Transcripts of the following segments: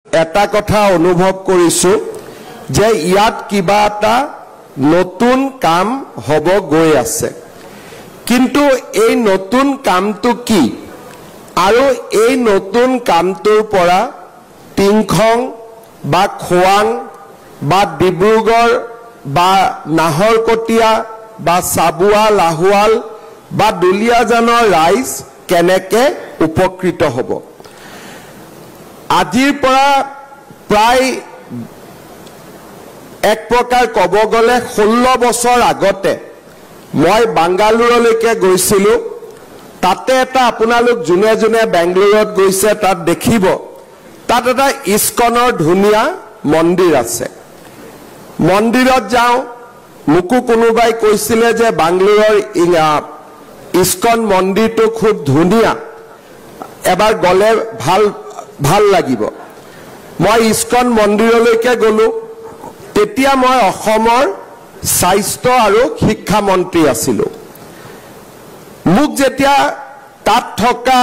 এটা কথা অনুভৱ কৰিছো যে ইয়াত কিবা এটা নতুন কাম হ'ব গৈ আছে কিন্তু এই নতুন কামটো কি আৰু এই নতুন কামটোৰ পৰা টিংখং বা খোৱাং বা ডিব্ৰুগড় বা নাহৰকটীয়া বা চাবুৱা লাহোৱাল বা দুলিয়াজানৰ ৰাইজ কেনেকে উপকৃত হ'ব আজিৰ পৰা প্ৰায় এক প্ৰকাৰ ক'ব গ'লে 16 বছৰ আগতে মই বাংগালুৰুলৈকে গৈছিলো তাতে এটা আপোনালোক জুনে জুনে বেংগলুৰুত গৈছে তাত দেখিব তাত এটা ইস্কনৰ ধুনীয়া মন্দিৰ আছে মন্দিৰত যাওঁ মুকু কোনোবাই কৈছিলে যে বাংগালুৰুৰ ইস্কন মন্দিৰটো খুব ধুনীয়া এবাৰ গ'লে ভাল লাগিব মই ইস্কন মন্দিৰলৈকে গ'লো তেতিয়া মই অসমৰ স্বাস্থ্য আৰু শিক্ষা মন্ত্ৰী আছিলো মোক যেতিয়া তাত থকা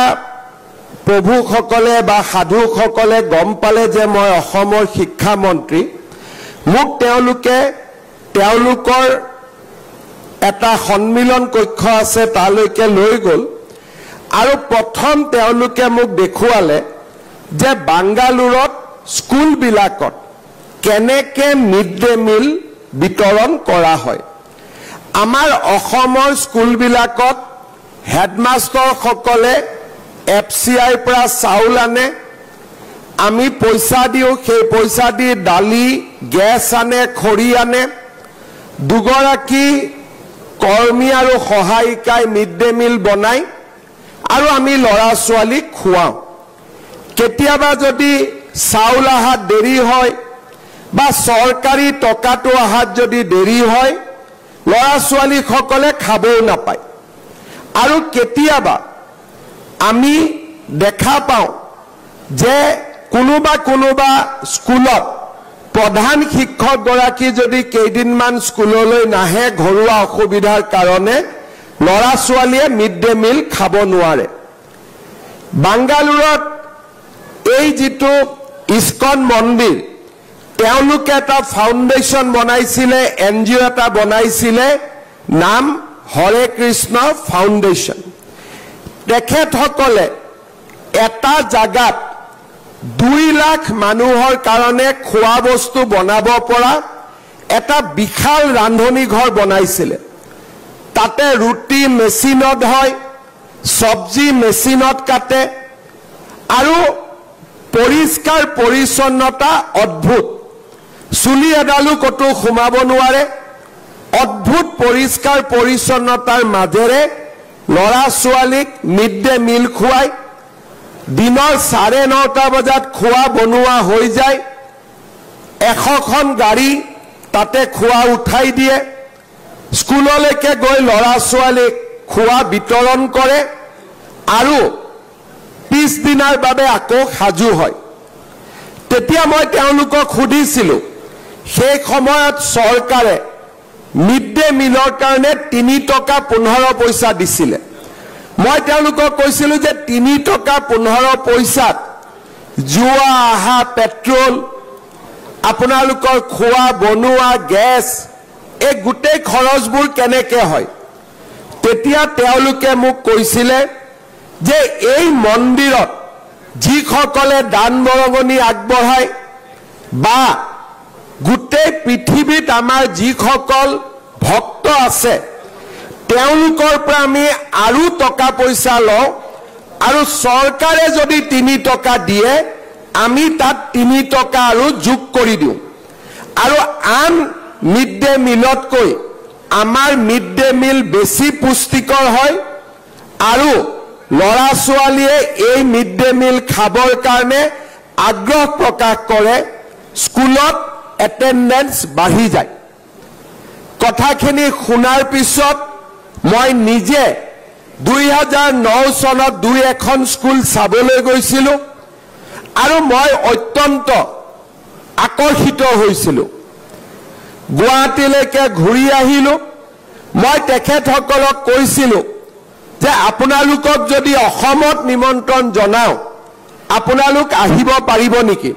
প্ৰভুসকলে বা সাধুসকলে গম পালে যে মই অসমৰ শিক্ষা মন্ত্ৰী মোক তেওঁলোকৰ এটা সন্মিলন কক্ষ আছে তালৈকে লৈ গ'ল আৰু প্ৰথম তেওঁলোকে মোক দেখুৱালে যে বাংগালুৰুত স্কুলবিলাকত কেনেকে মিড ডে মিল বিতৰণ কৰা হয় আমাৰ অসমৰ স্কুলবিলাকত হেডমাষ্টাৰসকলে এফচিআইৰ পৰা চাউল আনে আমি পইচা দিও সেই পইচা দি দালি গেছ আনে খৰি আনে দুগৰাকী কৰ্মী আৰু সহায়িকাই মিড ডে মিল বনাই আৰু আমি ল'ৰা ছোৱালীক খুৱাওঁ কেতিয়াবা যদি চাউল আহাত দেৰি হয় বা চৰকাৰী টকাটো আহাত যদি দেৰি হয় ল'ৰা ছোৱালীসকলে খাবও নাপায় আৰু কেতিয়াবা আমি দেখা পাওঁ যে কোনোবা স্কুলত প্ৰধান শিক্ষক গৰাকী যদি কেইদিনমান স্কুললৈ নাহে ঘৰুৱা অসুবিধাৰ কাৰণে ল'ৰা ছোৱালীয়ে মিড ডে মিল খাব নোৱাৰে বাংগালুৰুত এই যিটো ইস্কন মন্দিৰ তেওঁলোকে এটা ফাউণ্ডেশ্যন বনাইছিলে এনজিঅ' এটা বনাইছিলে নাম হৰে কৃষ্ণ ফাউণ্ডেশ্যন তেখেতসকলে এটা জাগাত 2 লাখ মানুহৰ কাৰণে খোৱা বস্তু বনাব পৰা এটা বিশাল ৰান্ধনী ঘৰ বনাইছিলে তাতে ৰুটি মেচিনত হয় সবজি মেচিনত কাটে আৰু পৰিষ্কাৰ পৰিচ্ছন্নতা অদ্ভুত চুলি এডালো কতো সোমাব নোৱাৰে অদ্ভুত পৰিষ্কাৰ পৰিচ্ছন্নতাৰ মাজেৰে ল'ৰা ছোৱালীক মিড ডে মিল খুৱাই দিনৰ 9:30 বজাত খোৱা বনোৱা হৈ যায় 100খন গাড়ী তাতে খোৱা উঠাই দিয়ে স্কুললৈকে গৈ ল'ৰা ছোৱালীক খোৱা বিতৰণ কৰে আৰু পিছদিনাৰ বাবে আকৌ সাজু হয় তেতিয়া মই তেওঁলোকক সুধিছিলো সেই সময়ত চৰকাৰে মিড ডে মিলৰ কাৰণে 3 টকা 15 পইচা দিছিলে মই তেওঁলোকক কৈছিলো যে 3 টকা 15 পইচাত জুৱা আহা পেট্ৰল আপোনালোকৰ খোৱা বনোৱা গেছ এই গোটেই খৰচবোৰ কেনেকৈ হয় তেতিয়া তেওঁলোকে মোক কৈছিলে যে এই মন্দিৰত যিসকলে দান বৰঙণি আগবঢ়ায় বা গোটেই পৃথিৱীত আমাৰ যিসকল ভক্ত আছে তেওঁলোকৰ পৰা আমি আৰু টকা পইচা লওঁ আৰু চৰকাৰে যদি 3 টকা দিয়ে আমি তাত 3 টকা আৰু যোগ কৰি দিওঁ আৰু আন মিড ডে মিলতকৈ আমাৰ মিড ডে মিল বেছি পুষ্টিকৰ হয় আৰু ল'ৰা ছোৱালীয়ে এই মিড ডে মিল খাবৰ কাৰণে আগ্ৰহ প্ৰকাশ কৰে স্কুলত এটেন্ডেন্স বাঢ়ি যায় কথাখিনি শুনাৰ পিছত মই নিজে 2009 চনত 2-এখন স্কুল চাবলৈ গৈছিলো আৰু মই অত্যন্ত আকৰ্ষিত হৈছিলো গুৱাহাটীলৈকে ঘূৰি আহিলো মই তেখেতসকলক কৈছিলো যে আপোনালোকক যদি অসমত নিমন্ত্ৰণ জনাও আপোনালোক আহিব পাৰিব নেকি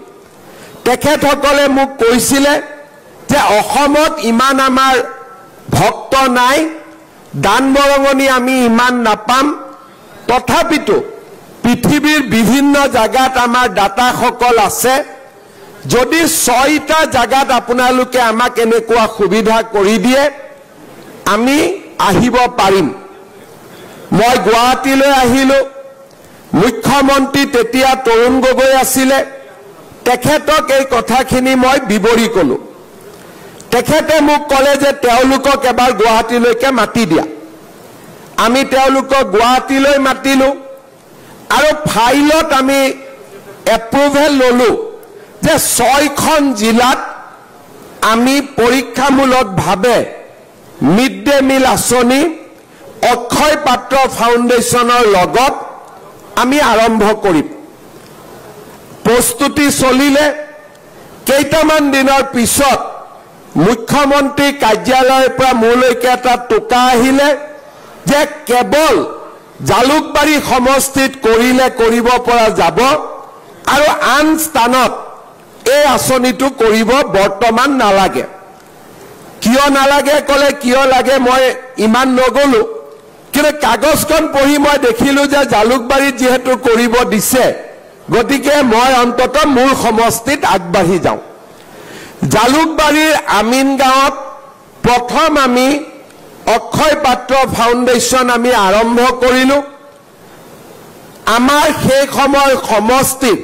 তেখেতসকলে মোক কৈছিলে যে অসমত ইমান আমাৰ ভক্ত নাই, দান বৰঙণি আমি ইমান নাপাম, তথাপিতো পৃথিৱীৰ বিভিন্ন জাগাত আমাৰ দাতাসকল আছে, যদি 6টা জাগাত আপোনালোকে আমাক এনেকুৱা সুবিধা কৰি দিয়ে আমি আহিব পাৰিম। মই গুৱাহাটীলৈ আহিলোঁ, মুখ্যমন্ত্ৰী তেতিয়া তৰুণ গগৈ আছিলে, তেখেতক এই কথাখিনি মই বিৱৰি ক'লো। তেখেতে মোক ক'লে যে তেওঁলোকক এবাৰ গুৱাহাটীলৈকে মাতি দিয়া। আমি তেওঁলোকক গুৱাহাটীলৈ মাতিলোঁ আৰু ফাইলত আমি এপ্ৰুভেল ল'লোঁ যে 6খন জিলাত আমি পৰীক্ষামূলকভাৱে মিড ডে মিল আঁচনি অক্ষয় পাত্ৰ ফাউণ্ডেশ্যনৰ লগত আমি আৰম্ভ কৰিম। প্ৰস্তুতি চলিলে। কেইটামান দিনৰ পিছত মুখ্যমন্ত্ৰী কাৰ্যালয়ৰ পৰা মোলৈকে এটা টোকা আহিলে যে কেৱল জালুকবাৰী সমষ্টিত কৰিলে কৰিব পৰা যাব আৰু আন স্থানত এই আঁচনিটো কৰিব বৰ্তমান নালাগে। কিয় নালাগে ক'লে, কিয় লাগে মই ইমান নগ'লো, কিন্তু কাগজখন পঢ়ি মই দেখিলোঁ যে জালুকবাৰীত যিহেতু কৰিব দিছে, গতিকে মই অন্তত মোৰ সমষ্টিত আগবাঢ়ি যাওঁ। জালুকবাৰীৰ আমিন গাঁৱত প্ৰথম আমি অক্ষয় পাত্ৰ ফাউণ্ডেশ্যন আমি আৰম্ভ কৰিলোঁ। আমাৰ সেই সময়ৰ সমষ্টিত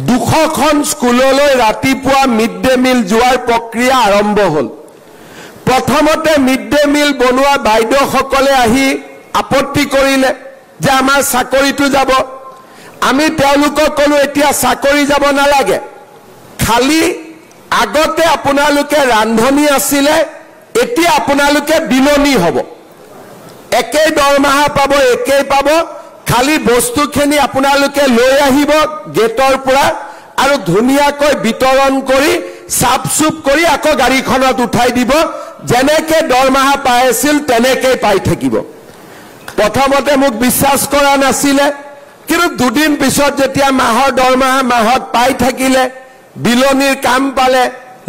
200খন স্কুললৈ ৰাতিপুৱা মিড ডে মিল যোৱাৰ প্ৰক্ৰিয়া আৰম্ভ হ'ল। প্ৰথমতে মিড ডে মিল বনোৱা বাইদেউসকলে আহি আপত্তি কৰিলে যে আমাৰ চাকৰিটো যাব। আমি তেওঁলোকক ক'লো এতিয়া চাকৰি যাব নালাগে, খালি আগতে আপোনালোকে ৰান্ধনি আছিলে, এতিয়া আপোনালোকে বিলনী হ'ব, একেই দৰমহা পাব, একেই পাব, খালি বস্তুখিনি আপোনালোকে লৈ আহিব গেটৰ পৰা আৰু ধুনীয়াকৈ বিতৰণ কৰি চাফ চুপ কৰি আকৌ গাড়ীখনত উঠাই দিব, যেনেকৈ দৰমহা পাই আছিল তেনেকৈ পাই থাকিব। প্ৰথমতে মোক বিশ্বাস কৰা নাছিলে, কিন্তু দুদিন পিছত যেতিয়া মাহৰ দৰমহা মাহত পাই থাকিলে, বিলনীৰ কাম পালে,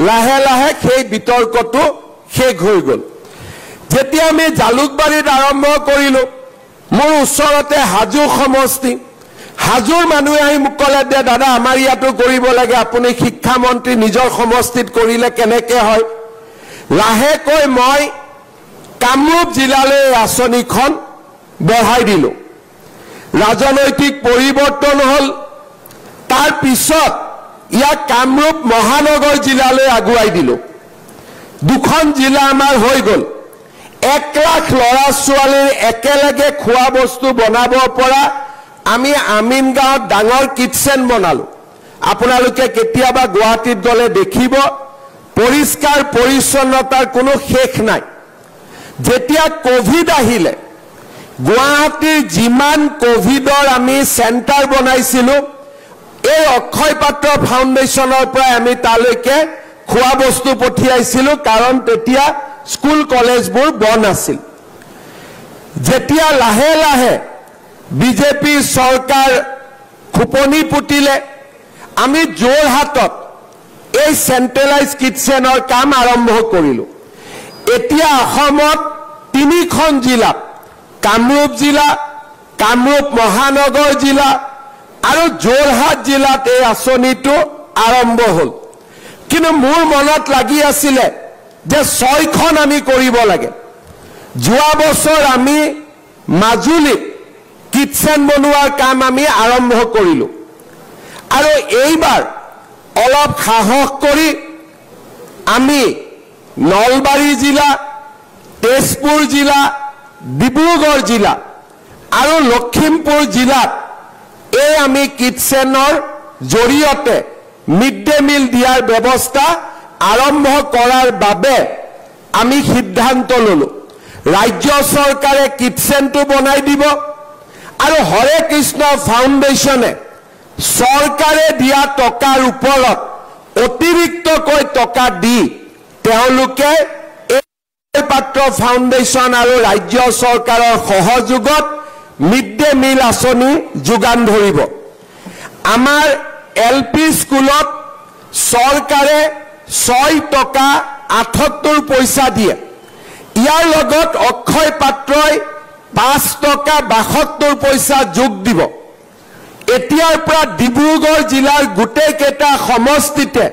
লাহে লাহে সেই বিতৰ্কটো শেষ হৈ গ'ল। যেতিয়া আমি জালুকবাৰীত আৰম্ভ কৰিলোঁ, মোৰ ওচৰতে হাজো সমষ্টি, হাজোৰ মানুহে আহি মোক ক'লে যে দাদা আমাৰ ইয়াতো কৰিব লাগে, আপুনি শিক্ষামন্ত্ৰী নিজৰ সমষ্টিত কৰিলে কেনেকৈ হয়। লাহেকৈ মই কামৰূপ জিলালৈ আঁচনিখন বঢ়াই দিলোঁ। ৰাজনৈতিক পৰিৱৰ্তন হ'ল, তাৰ পিছত ইয়াক কামৰূপ মহানগৰ জিলালৈ আগুৱাই দিলোঁ। 2খন জিলা আমাৰ হৈ গ'ল। 1 লাখ ল'ৰা ছোৱালীৰ একেলগে খোৱা বস্তু বনাব পৰা আমি আমিন গাঁৱত ডাঙৰ কিটচেন বনালোঁ। আপোনালোকে কেতিয়াবা গুৱাহাটীত গ'লে দেখিব, পৰিষ্কাৰ পৰিচ্ছন্নতাৰ কোনো শেষ নাই। যেতিয়া কোভিড আহিলে, গুৱাহাটীৰ যিমান কোভিডৰ আমি চেণ্টাৰ বনাইছিলোঁ, এই অক্ষয় পাত্ৰ ফাউণ্ডেশ্যনৰ পৰা আমি তালৈকে খোৱা বস্তু পঠিয়াইছিলোঁ, কাৰণ তেতিয়া স্কুল কলেজবোৰ বন্ধ আছিল। যেতিয়া লাহে লাহে বিজেপিৰ চৰকাৰ খোপনি পুতিলে, আমি যোৰহাটত এই চেণ্ট্ৰেলাইজ কিটচেনৰ কাম আৰম্ভ কৰিলোঁ। এতিয়া অসমত 3খন জিলাত, কামৰূপ জিলা, কামৰূপ মহানগৰ জিলা আৰু যোৰহাট জিলাত এই আঁচনিটো আৰম্ভ হ'ল। কিন্তু মোৰ মনত লাগি আছিলে যে 6খন আমি কৰিব লাগে। যোৱা বছৰ আমি মাজুলীত কিটচেন বনোৱাৰ কাম আমি আৰম্ভ কৰিলোঁ আৰু এইবাৰ অলপ সাহস কৰি আমি নলবাৰী জিলা, তেজপুৰ জিলা, ডিব্ৰুগড় জিলা আৰু লখিমপুৰ জিলাত এই আমি কিটচেনৰ জৰিয়তে মিড ডে মিল দিয়াৰ ব্যৱস্থা আৰম্ভ কৰাৰ বাবে আমি সিদ্ধান্ত ল'লোঁ। ৰাজ্য চৰকাৰে কিটচেনটো বনাই দিব আৰু হৰে কৃষ্ণ ফাউণ্ডেশ্যনে চৰকাৰে দিয়া টকাৰ ওপৰত অতিৰিক্তকৈ টকা দি তেওঁলোকে এই পাত্ৰ ফাউণ্ডেশ্যন আৰু ৰাজ্য চৰকাৰৰ সহযোগত মিড ডে মিল আঁচনি যোগান ধৰিব। আমাৰ LP স্কুলত চৰকাৰে 6 টকা 78 পইচা দিয়ে। ইয়াৰ লগত অক্ষয় পাত্ৰই 5 টকা 72 পইচা যোগ দিব। এতিয়াৰ পৰা ডিব্ৰুগড় জিলাৰ গোটেই কেইটা সমষ্টিতে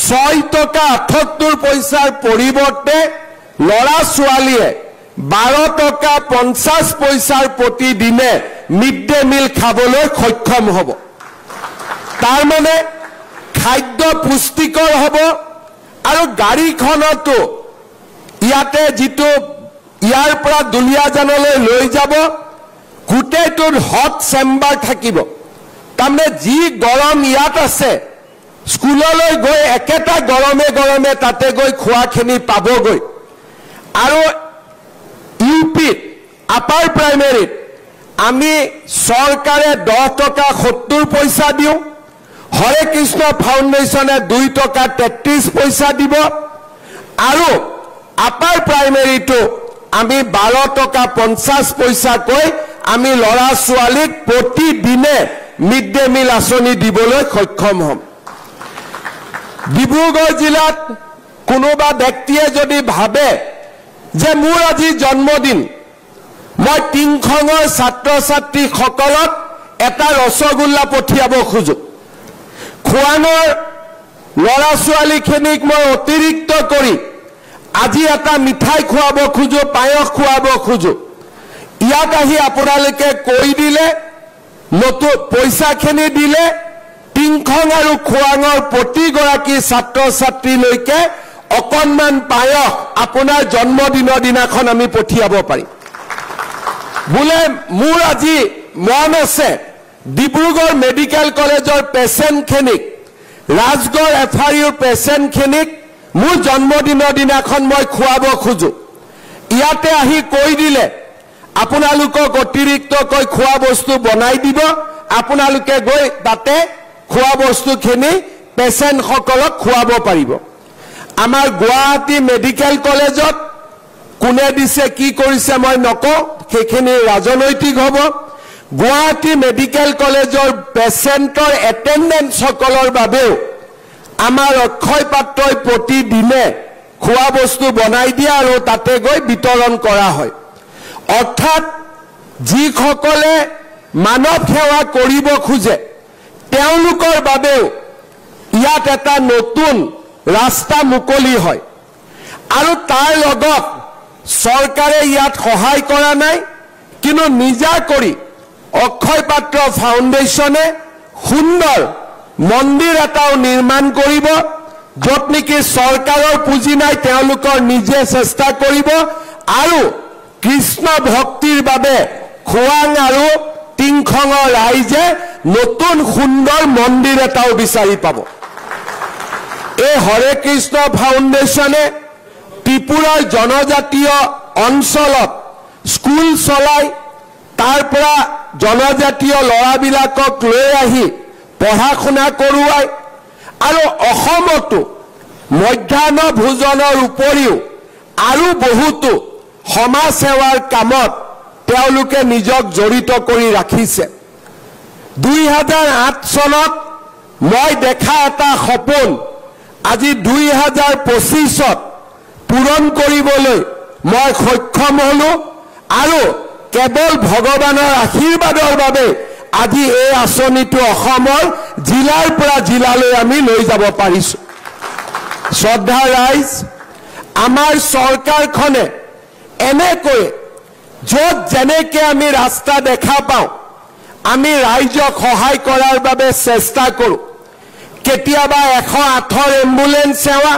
6 টকা 78 পইচাৰ পৰিৱৰ্তে লৰা ছোৱালীয়ে 12 টকা 50 পইচাৰ প্ৰতিদিনে মিড ডে মিল খাবলৈ সক্ষম হ'ব। তাৰ মানে খাদ্য পুষ্টিকৰ হ'ব আৰু গাড়ীখনতো ইয়াতে যিটো ইয়াৰ পৰা দুলিয়াজানলৈ লৈ যাব গোটেইটোৰ হট চেম্বাৰ থাকিব। তাৰমানে যি গৰম ইয়াত আছে স্কুললৈ গৈ একেটা গৰমে গৰমে তাতে গৈ খোৱাখিনি পাবগৈ। আৰু ইউপিত আপাৰ প্ৰাইমেৰীত আমি চৰকাৰে 10 টকা 70 পইচা দিওঁ, হৰে কৃষ্ণ ফাউণ্ডেশ্যনে 2 টকা 33 পইচা দিব আৰু আপাৰ প্ৰাইমেৰীটো আমি 12 টকা 50 পইচাকৈ আমি ল'ৰা ছোৱালীক প্ৰতিদিনে মিড ডে মিল আঁচনি দিবলৈ সক্ষম হ'ম। ডিব্ৰুগড় জিলাত কোনোবা ব্যক্তিয়ে যদি ভাবে যে মোৰ আজি জন্মদিন, মই টিংখঙৰ ছাত্ৰ ছাত্ৰীসকলক এটা ৰসগোল্লা পঠিয়াব খোজো, খোৱাঙৰ ল'ৰা ছোৱালীখিনিক মই অতিৰিক্ত কৰি আজি এটা মিঠাই খুৱাব খোজো, পায়স খুৱাব খোজো, ইয়াত আহি আপোনালোকে কৈ দিলে নতুন পইচাখিনি দিলে টিংখং আৰু খোৱাঙৰ প্ৰতিগৰাকী ছাত্ৰ ছাত্ৰীলৈকে অকণমান পায়স আপোনাৰ জন্মদিনৰ দিনাখন আমি পঠিয়াব পাৰিম। বোলে মোৰ আজি মন আছে ডিব্ৰুগড় মেডিকেল কলেজৰ পেচেণ্টখিনিক, ৰাজগড় FRUৰ পেচেণ্টখিনিক মোৰ জন্মদিনৰ দিনাখন মই খুৱাব খোজো, ইয়াতে আহি কৈ দিলে আপোনালোকক অতিৰিক্তকৈ খোৱা বস্তু বনাই দিব, আপোনালোকে গৈ তাতে খোৱা বস্তুখিনি পেচেণ্টসকলক খুৱাব পাৰিব। আমাৰ গুৱাহাটী মেডিকেল কলেজত কোনে দিছে কি কৰিছে মই নকওঁ, সেইখিনি ৰাজনৈতিক হ'ব। গুৱাহাটী মেডিকেল কলেজৰ পেচেণ্টৰ এটেণ্ডেন্সসকলৰ বাবেও আমাৰ অক্ষয় পাত্ৰই প্ৰতিদিনে খোৱা বস্তু বনাই দিয়ে আৰু তাতে গৈ বিতৰণ কৰা হয়। অৰ্থাৎ যিসকলে মানৱ সেৱা কৰিব খোজে তেওঁলোকৰ বাবেও ইয়াত এটা নতুন ৰাস্তা মুকলি হয়। আৰু তাৰ লগত চৰকাৰে ইয়াত সহায় কৰা নাই, কিন্তু নিজা কৰি অক্ষয় পাত্ৰ ফাউণ্ডেশ্যনে সুন্দৰ মন্দিৰ এটাও নিৰ্মাণ কৰিব, য'ত নেকি চৰকাৰৰ পুঁজি নাই, তেওঁলোকৰ নিজে চেষ্টা কৰিব আৰু কৃষ্ণ ভক্তিৰ বাবে খোৱাং আৰু টিংখঙৰ ৰাইজে নতুন সুন্দৰ মন্দিৰ এটাও বিচাৰি পাব। এই হৰে কৃষ্ণ ফাউণ্ডেশ্যনে ত্ৰিপুৰাৰ জনজাতীয় অঞ্চলত স্কুল চলাই তাৰ পৰা জনজাতীয় ল'ৰাবিলাকক লৈ আহি পঢ়া শুনা কৰোৱাই আৰু অসমতো মধ্যাহ্ন ভোজনৰ উপৰিও আৰু বহুতো সমাজ সেৱাৰ কামত তেওঁলোকে নিজক জড়িত কৰি ৰাখিছে। 2008 চনত মই দেখা এটা সপোন আজি 2025ত পূৰণ কৰিবলৈ মই সক্ষম হলো আৰু কেৱল ভগৱানৰ আশীৰ্বাদৰ বাবে আজি এই আঁচনিটো অসমৰ জিলাৰ পৰা জিলালৈ আমি লৈ যাব পাৰিছো। শ্ৰদ্ধা ৰাইজ, আমাৰ চৰকাৰখনে এনেকৈ য'ত যেনেকৈ আমি ৰাস্তা দেখা পাওঁ আমি ৰাইজক সহায় কৰাৰ বাবে চেষ্টা কৰোঁ। কেতিয়াবা 108 এম্বুলেন্স সেৱা,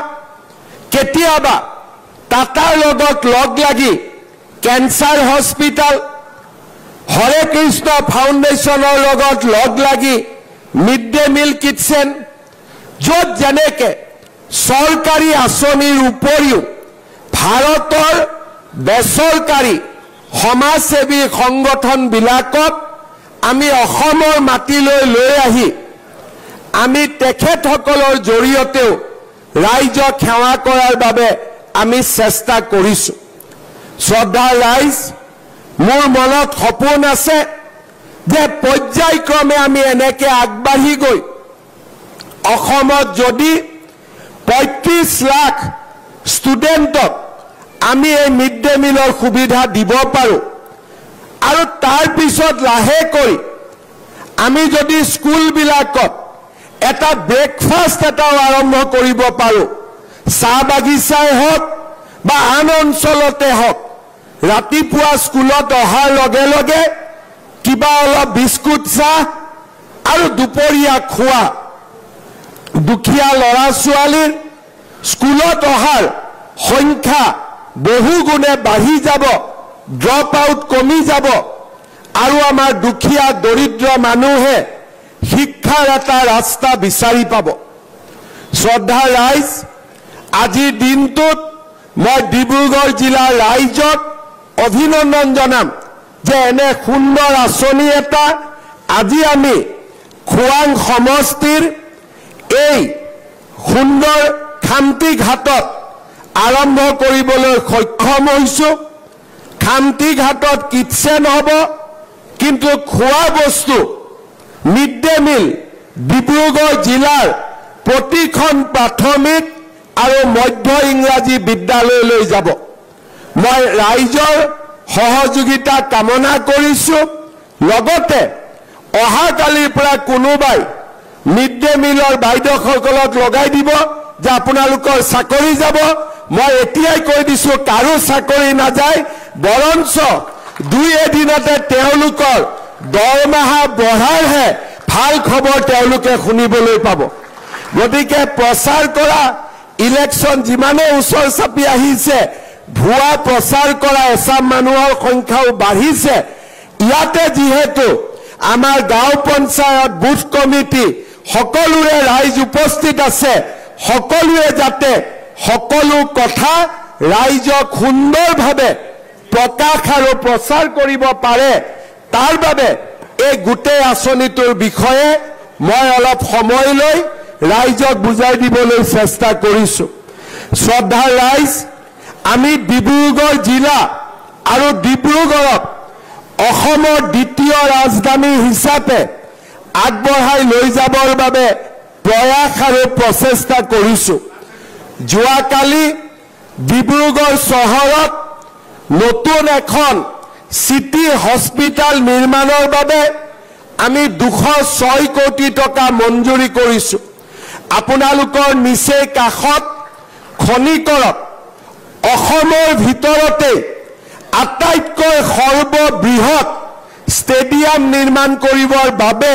কেতিয়াবা টাটাৰ লগত লগ লাগি কেঞ্চাৰ হস্পিটাল, হৰে কৃষ্ণ ফাউণ্ডেশ্যনৰ লগত লগ লাগি মিড ডে মিল কিটচেন, য'ত যেনেকে চৰকাৰী আঁচনিৰ উপৰিও ভাৰতৰ বেচৰকাৰী সমাজসেৱী সংগঠনবিলাকক আমি অসমৰ মাটিলৈ লৈ আহি আমি তেখেতসকলৰ জৰিয়তেও ৰাইজক সেৱা কৰাৰ বাবে আমি চেষ্টা কৰিছো। শ্ৰদ্ধা ৰাইজ, মোৰ মনত সপোন আছে যে পৰ্যায়ক্ৰমে আমি এনেকে আগবাঢ়ি গৈ অসমত যদি 35 লাখ ষ্টুডেণ্টক আমি এই মিড ডে মিলৰ সুবিধা দিব পাৰোঁ আৰু তাৰ পিছত লাহেকৈ আমি যদি স্কুলবিলাকত এটা ব্ৰেকফাষ্ট এটাও আৰম্ভ কৰিব পাৰোঁ চাহ বাগিচাই হওক বা আন অঞ্চলতে হওক ৰাতিপুৱা স্কুলত অহাৰ লগে লগে কিবা অলপ বিস্কুট চাহ আৰু দুপৰীয়া খোৱা দুখীয়া ল'ৰা ছোৱালীৰ স্কুলত অহাৰ সংখ্যা বহু গুণে বাঢ়ি যাব ড্ৰপ আউট কমি যাব আৰু আমাৰ দুখীয়া দৰিদ্ৰ মানুহে শিক্ষাৰ এটা ৰাস্তা বিচাৰি পাব শ্ৰদ্ধা ৰাইজ আজিৰ দিনটোত মই ডিব্ৰুগড় জিলাৰ ৰাইজক অভিনন্দন জনাম যে এনে সুন্দৰ আঁচনি এটা আজি আমি খোৱাং সমষ্টিৰ এই সুন্দৰ খামটি ঘাটত আৰম্ভ কৰিবলৈ সক্ষম হৈছোঁ খামটি ঘাটত কিটচেন হ'ব কিন্তু খোৱা বস্তু মিড ডে মিল ডিব্ৰুগড় জিলাৰ প্ৰতিখন প্ৰাথমিক আৰু মধ্য ইংৰাজী বিদ্যালয়লৈ যাব মই ৰাইজৰ সহযোগিতা কামনা কৰিছোঁ লগতে অহাকালিৰ পৰা কোনোবাই মিড ডে মিলৰ বাইদেউসকলক লগাই দিব যে আপোনালোকৰ চাকৰি যাব মই এতিয়াই কৈ দিছোঁ কাৰো চাকৰি নাযায় বৰঞ্চ দুই এদিনতে তেওঁলোকৰ দৰমহা বঢ়াৰহে ভাল খবৰ তেওঁলোকে শুনিবলৈ পাব গতিকে প্ৰচাৰ কৰা ইলেকশ্যন যিমানে ওচৰ চাপি আহিছে ভুৱা প্ৰচাৰ কৰা এচাম মানুহৰ সংখ্যাও বাঢ়িছে ইয়াতে যিহেতু আমাৰ গাঁও পঞ্চায়ত বুথ কমিটি সকলোৰে ৰাইজ উপস্থিত আছে সকলোৱে যাতে সকলো কথা ৰাইজক সুন্দৰভাৱে প্ৰকাশ আৰু প্ৰচাৰ কৰিব পাৰে তাৰ বাবে এই গোটেই আঁচনিটোৰ বিষয়ে মই অলপ সময় লৈ ৰাইজক বুজাই দিবলৈ চেষ্টা কৰিছোঁ শ্ৰদ্ধা ৰাইজ আমি ডিব্ৰুগড় জিলা আৰু ডিব্ৰুগড়ক অসমৰ দ্বিতীয় ৰাজধানী হিচাপে আগবঢ়াই লৈ যাবৰ বাবে প্ৰয়াস আৰু প্ৰচেষ্টা কৰিছোঁ যোৱাকালি ডিব্ৰুগড় চহৰত নতুন এখন চিটি হস্পিটাল নিৰ্মাণৰ বাবে আমি 206 কোটি টকা মঞ্জুৰি কৰিছোঁ আপোনালোকৰ নিচেই কাষত খনিকৰত অসমৰ ভিতৰতে আটাইতকৈ সৰ্ববৃহৎ ষ্টেডিয়াম নিৰ্মাণ কৰিবৰ বাবে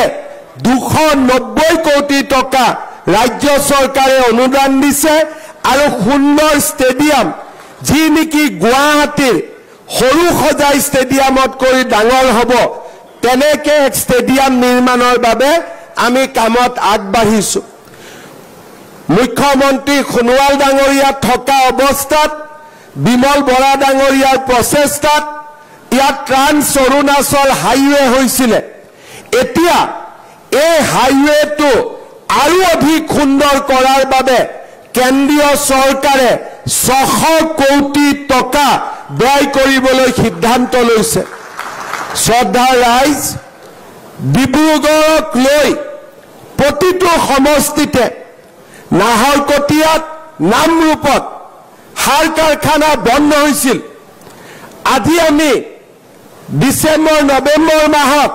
290 কোটি টকা ৰাজ্য চৰকাৰে অনুদান দিছে আৰু সুন্দৰ ষ্টেডিয়াম যি নেকি গুৱাহাটীৰ সৰু সজাই ষ্টেডিয়ামত কৰি ডাঙৰ হ'ব তেনেকে এক ষ্টেডিয়াম নিৰ্মাণৰ বাবে আমি কামত আগবাঢ়িছোঁ মুখ্যমন্ত্ৰী সোণোৱাল ডাঙৰীয়া থকা অৱস্থাত বিমল বৰা ডাঙৰীয়াৰ প্ৰচেষ্টাত ইয়াত ট্ৰান্স অৰুণাচল হাইৱে হৈছিলে এতিয়া এই হাইৱেটো আৰু অধিক সুন্দৰ কৰাৰ বাবে কেন্দ্ৰীয় চৰকাৰে 600 কোটি টকা ব্যয় কৰিবলৈ সিদ্ধান্ত লৈছে শ্ৰদ্ধা ৰাইজ ডিব্ৰুগড়ক লৈ প্ৰতিটো সমষ্টিতে নাহৰকটীয়াত নামৰূপত সাৰ কাৰখানা বন্ধ হৈছিল আজি আমি ডিচেম্বৰ নৱেম্বৰ মাহত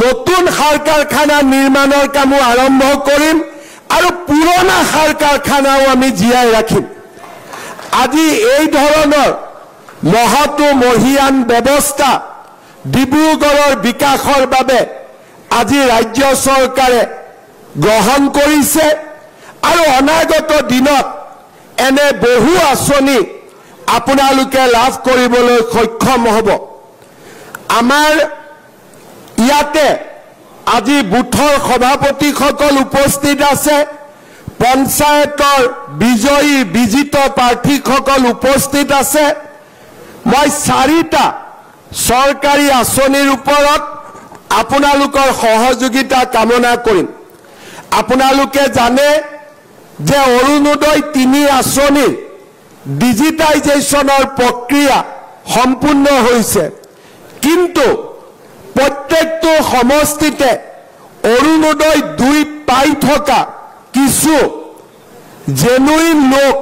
নতুন সাৰ কাৰখানা নিৰ্মাণৰ কামো আৰম্ভ কৰিম আৰু পুৰণা সাৰ কাৰখানাও আমি জীয়াই ৰাখিম আজি এই ধৰণৰ মহতো মহিয়ান ব্যৱস্থা ডিব্ৰুগড়ৰ বিকাশৰ বাবে আজি ৰাজ্য চৰকাৰে গ্ৰহণ কৰিছে আৰু অনাগত দিনত এনে বহু আঁচনি আপোনালোকে লাভ কৰিবলৈ সক্ষম হ'ব আমাৰ ইয়াতে আজি বুথৰ সভাপতিসকল উপস্থিত আছে পঞ্চায়তৰ বিজয়ী বিজিত প্ৰাৰ্থীসকল উপস্থিত আছে মই 4টা চৰকাৰী আঁচনিৰ ওপৰত আপোনালোকৰ সহযোগিতা কামনা কৰিম আপোনালোকে জানে যে অৰুণোদয় 3 আঁচনিৰ ডিজিটাইজেশ্যনৰ প্ৰক্ৰিয়া সম্পূৰ্ণ হৈছে কিন্তু প্ৰত্যেকটো সমষ্টিতে অৰুণোদয় 2 পাই থকা কিছু জেনুইন লোক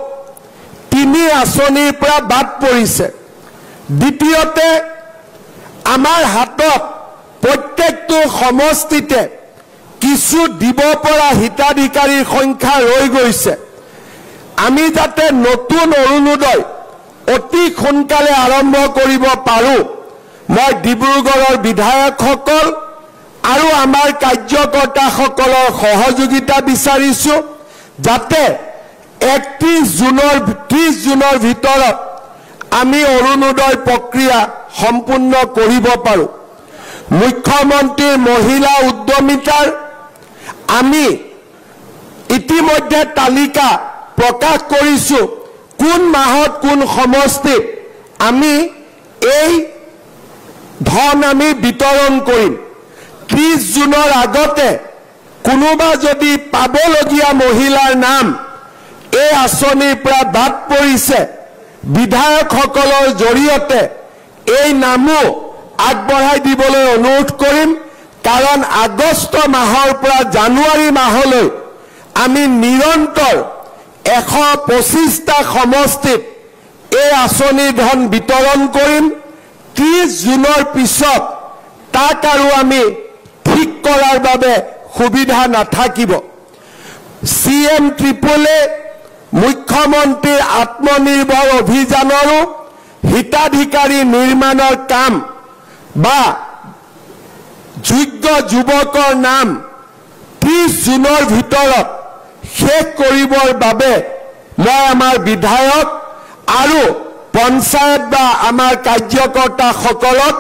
3 আঁচনিৰ পৰা বাদ পৰিছে। দ্বিতীয়তে আমাৰ হাতত প্ৰত্যেকটো সমষ্টিতে কিছু দিব পৰা হিতাধিকাৰীৰ সংখ্যা ৰৈ গৈছে। আমি যাতে নতুন অৰুণোদয় অতি সোনকালে আৰম্ভ কৰিব পাৰোঁ, মই ডিব্ৰুগড়ৰ বিধায়কসকল আৰু আমাৰ কাৰ্যকৰ্তাসকলৰ সহযোগিতা বিচাৰিছোঁ, যাতে 30 জুনৰ ভিতৰত আমি অৰুণোদয় প্ৰক্ৰিয়া সম্পূৰ্ণ কৰিব পাৰোঁ। মুখ্যমন্ত্ৰীৰ মহিলা উদ্যমিতাৰ আমি ইতিমধ্যে তালিকা প্ৰকাশ কৰিছোঁ, কোন মাহত কোন সমষ্টিত আমি এই ধন আমি বিতৰণ কৰিম। 30 জুনৰ আগতে কোনোবা যদি পাবলগীয়া মহিলাৰ নাম এই আঁচনিৰ পৰা বাদ পৰিছে, বিধায়কসকলৰ জৰিয়তে এই নামো আগবঢ়াই দিবলৈ অনুৰোধ কৰিম। কাৰণ আগষ্ট মাহৰ পৰা জানুৱাৰী মাহলৈ আমি নিৰন্তৰ 125টা সমষ্টিত এই আঁচনিৰ ধন বিতৰণ কৰিম। 30 জুনৰ পিছত তাক আৰু আমি ঠিক কৰাৰ বাবে সুবিধা নাথাকিব। CM ট্ৰিপলে মুখ্যমন্ত্ৰীৰ আত্মনিৰ্ভৰ অভিযানৰো হিতাধিকাৰী নিৰ্মাণৰ কাম বা যোগ্য যুৱকৰ নাম 30 জুনৰ ভিতৰত শেষ কৰিবৰ বাবে মই আমাৰ বিধায়ক আৰু পঞ্চায়ত বা আমাৰ কাৰ্যকৰ্তাসকলক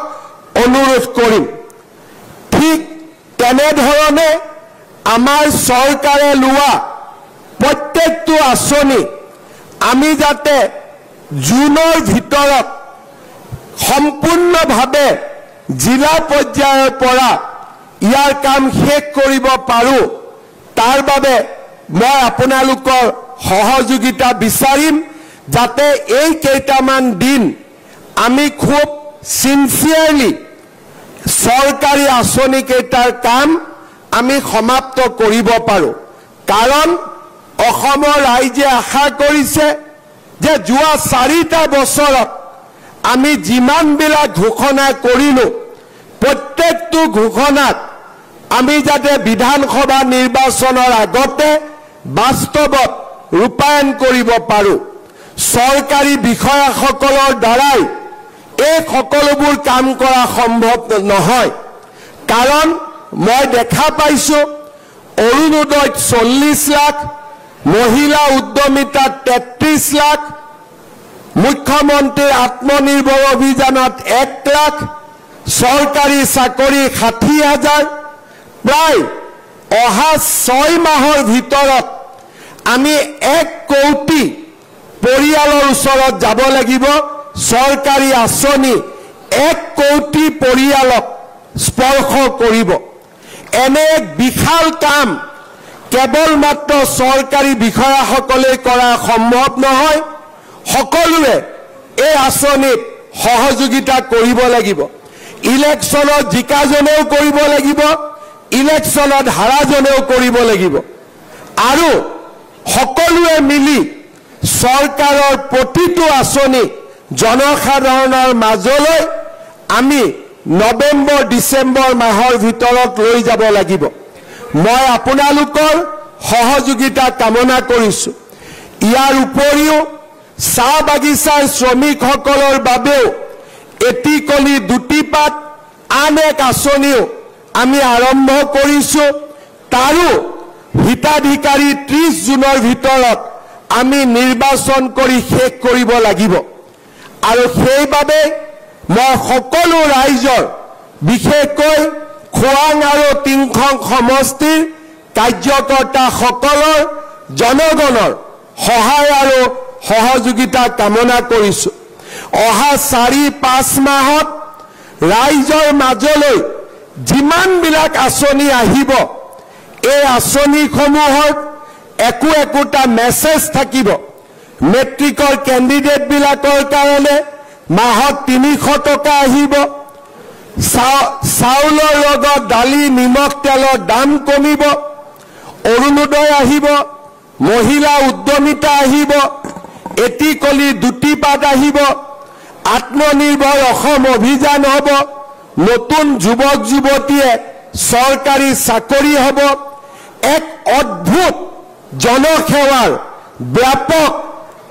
অনুৰোধ কৰিম। ঠিক তেনেধৰণে আমাৰ চৰকাৰে লোৱা প্ৰত্যেকটো আঁচনি আমি যাতে জুনৰ ভিতৰত সম্পূৰ্ণভাৱে জিলা পৰ্যায়ৰ পৰা ইয়াৰ কাম শেষ কৰিব পাৰোঁ, তাৰ বাবে মই আপোনালোকৰ সহযোগিতা বিচাৰিম, যাতে এই কেইটামান দিন আমি খুব সিনচিয়াৰলি চৰকাৰী আঁচনি কেইটাৰ কাম আমি সমাপ্ত কৰিব পাৰোঁ। কাৰণ অসমৰ ৰাইজে আশা কৰিছে যে যোৱা 4টা বছৰত আমি যিমানবিলাক ঘোষণা কৰিলোঁ, প্ৰত্যেকটো ঘোষণাত আমি যাতে বিধানসভা নিৰ্বাচনৰ আগতে বাস্তৱত ৰূপায়ণ কৰিব পাৰোঁ। চৰকাৰী বিষয়াসকলৰ দ্বাৰাই এই সকলোবোৰ কাম কৰা সম্ভৱ নহয়। কাৰণ মই দেখা পাইছোঁ অৰুণোদয়ত 40 লাখ, মহিলা উদ্যমিতাত 33 লাখ, মুখ্যমন্ত্ৰীৰ আত্মনিৰ্ভৰ অভিযানত 1 লাখ, চৰকাৰী চাকৰি 60,000, প্ৰায় অহা 6 মাহৰ ভিতৰত আমি 1 কোটি পৰিয়ালৰ ওচৰত যাব লাগিব। চৰকাৰী আঁচনি 1 কোটি পৰিয়ালক স্পৰ্শ কৰিব। এনে এক বিশাল কাম কেৱল মাত্ৰ চৰকাৰী বিষয়াসকলে কৰা সম্ভৱ নহয়, সকলোৱে এই আঁচনিত সহযোগিতা কৰিব লাগিব। ইলেকশ্যনত জিকাজনেও কৰিব লাগিব, ইলেকশ্যনত হাৰাজনেও কৰিব লাগিব। আৰু সকলোৱে মিলি চৰকাৰৰ প্ৰতিটো আঁচনি জনসাধাৰণৰ মাজলৈ আমি নৱেম্বৰ ডিচেম্বৰ মাহৰ ভিতৰত লৈ যাব লাগিব। মই আপোনালোকৰ সহযোগিতা কামনা কৰিছোঁ। ইয়াৰ উপৰিও চাহ বাগিচাৰ শ্ৰমিকসকলৰ বাবেও এটিকলি দুটিপাত আন এক আঁচনিও আমি আৰম্ভ কৰিছোঁ। তাৰো হিতাধিকাৰী 30 জুনৰ ভিতৰত আমি নিৰ্বাচন কৰি শেষ কৰিব লাগিব। আৰু সেইবাবে মই সকলো ৰাইজৰ, বিশেষকৈ খোৱাং আৰু টিংখং সমষ্টিৰ কাৰ্যকৰ্তাসকলৰ, জনগণৰ সহায় আৰু সহযোগিতা কামনা কৰিছোঁ। অহা 4-5 মাহত ৰাইজৰ মাজলৈ যিমানবিলাক আঁচনি আহিব, এই আঁচনিসমূহৰ একোটা মেছেজ থাকিব। মেট্ৰিকৰ কেণ্ডিডেটবিলাকৰ কাৰণে মাহত 300 টকা আহিব। চাউলৰ লগত দালি, নিমখ, তেলৰ দাম কমিব। অৰুণোদয় আহিব, মহিলা উদ্যমিতা আহিব, এটিকলি দুটিপাত আহিব, আত্মনিৰ্ভৰ অসম অভিযান হ'ব, নতুন যুৱক যুৱতীয়ে চৰকাৰী চাকৰি হ'ব, এক অদ্ভুত জনসেৱাৰ ব্যাপক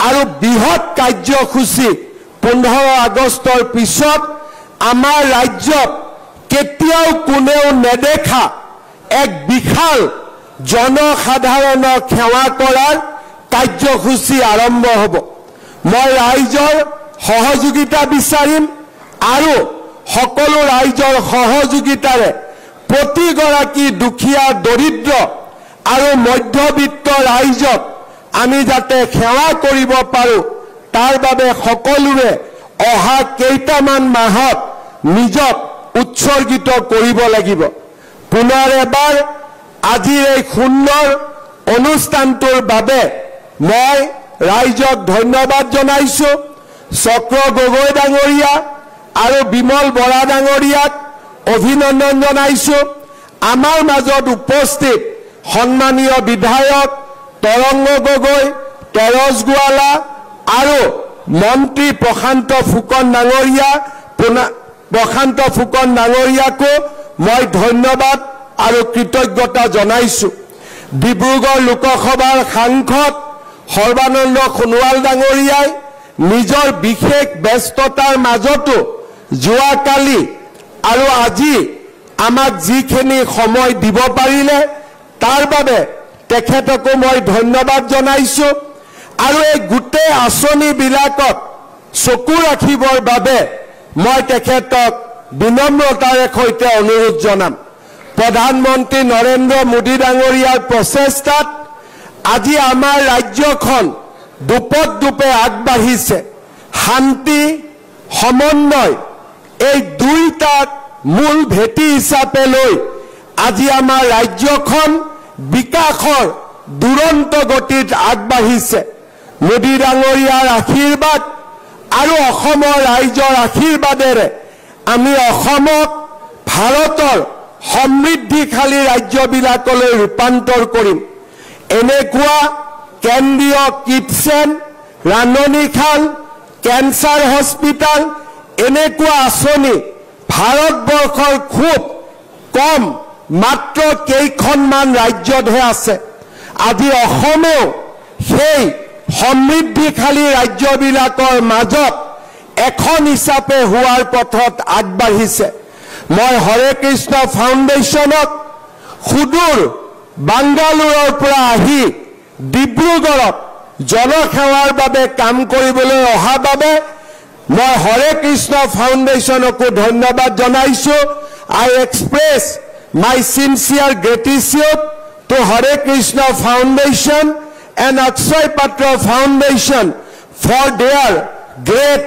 আৰু বৃহৎ কাৰ্যসূচী 15 আগষ্টৰ পিছত আমাৰ ৰাজ্যত কেতিয়াও কোনেও নেদেখা এক বিশাল জনসাধাৰণক সেৱা কৰাৰ কাৰ্যসূচী আৰম্ভ হ'ব। মই ৰাইজৰ সহযোগিতা বিচাৰিম আৰু সকলো ৰাইজৰ সহযোগিতাৰে প্ৰতিগৰাকী দুখীয়া দৰিদ্ৰ আৰু মধ্যবিত্ত ৰাইজক আমি যাতে সেৱা কৰিব পাৰোঁ তাৰ বাবে সকলোৰে অহা কেইটামান মাহত নিজক উৎসৰ্গিত কৰিব লাগিব। পুনৰ এবাৰ আজিৰ এই সুন্দৰ অনুষ্ঠানটোৰ বাবে মই ৰাইজক ধন্যবাদ জনাইছোঁ। চক্ৰ গগৈ ডাঙৰীয়া আৰু বিমল বৰা ডাঙৰীয়াক অভিনন্দন জনাইছোঁ। আমাৰ মাজত উপস্থিত সন্মানীয় বিধায়ক তৰংগ গগৈ, তেৰজ গোৱালা আৰু মন্ত্ৰী প্ৰশান্ত ফুকন ডাঙৰীয়াকো মই ধন্যবাদ আৰু কৃতজ্ঞতা জনাইছোঁ। ডিব্ৰুগড় লোকসভাৰ সাংসদ সৰ্বানন্দ সোণোৱাল ডাঙৰীয়াই নিজৰ বিশেষ ব্যস্ততাৰ মাজতো যোৱাকালি আৰু আজি আমাক যিখিনি সময় দিব পাৰিলে তাৰ বাবে তেখেতকো মই ধন্যবাদ জনাইছোঁ। আৰু এই গোটেই আঁচনিবিলাকত চকু ৰাখিবৰ বাবে মই তেখেতক বিনম্ৰতাৰে সৈতে অনুৰোধ জনাম। প্ৰধানমন্ত্ৰী নৰেন্দ্ৰ মোদী ডাঙৰীয়াৰ প্ৰচেষ্টাত আজি আমাৰ ৰাজ্যখন দুপে আগবাঢ়িছে। শান্তি, সমন্বয় এই দুইটাক মূল ভেটি হিচাপে লৈ আজি আমাৰ ৰাজ্যখন বিকাশৰ দুৰন্ত গতিত আগবাঢ়িছে। মোদী ডাঙৰীয়াৰ আশীৰ্বাদ আৰু অসমৰ ৰাইজৰ আশীৰ্বাদেৰে আমি অসমক ভাৰতৰ সমৃদ্ধিশালী ৰাজ্যবিলাকলৈ ৰূপান্তৰ কৰিম। এনেকুৱা কেন্দ্ৰীয় কিটচেন, ৰান্ধনীশাল, কেঞ্চাৰ হস্পিটাল এনেকুৱা আঁচনি ভাৰতবৰ্ষৰ খুব কম মাত্ৰ কেইখনমান ৰাজ্যতহে আছে। আজি অসমেও সেই সমৃদ্ধিশালী ৰাজ্যবিলাকৰ মাজত এখন হিচাপে হোৱাৰ পথত আগবাঢ়িছে। মই হৰে কৃষ্ণ ফাউণ্ডেশ্যনক সুদূৰ বাংগালোৰৰ পৰা আহি ডিব্ৰুগড়ত জনসেৱাৰ বাবে কাম কৰিবলৈ অহা বাবে মই হৰে কৃষ্ণ ফাউণ্ডেশ্যনকো ধন্যবাদ জনাইছোঁ। I express my sincere gratitude to Hare Krishna Foundation and Akshay Patra Foundation for their great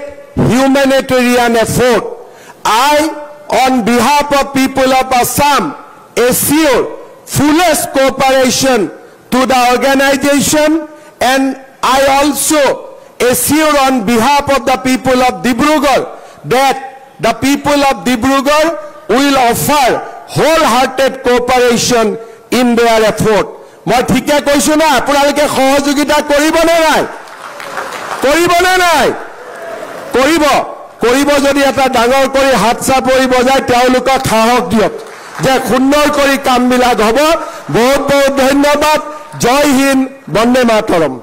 humanitarian effort. I, on behalf of people of Assam, assure fullest cooperation to the organization, and I also assure on behalf of the people of Dibrugarh that the people of Dibrugarh will offer wholehearted cooperation in their effort. মই ঠিকে কৈছো না? আপোনালোকে সহযোগিতা কৰিবনে নাই? কৰিবনে নাই? কৰিব যদি এটা ডাঙৰ কৰি হাত চাপৰি বজাই তেওঁলোকক সাহস দিয়ক যে সুন্দৰ কৰি কামবিলাক হ'ব। বহুত বহুত ধন্যবাদ। জয় হিন্দ, বন্দে মাতৰম।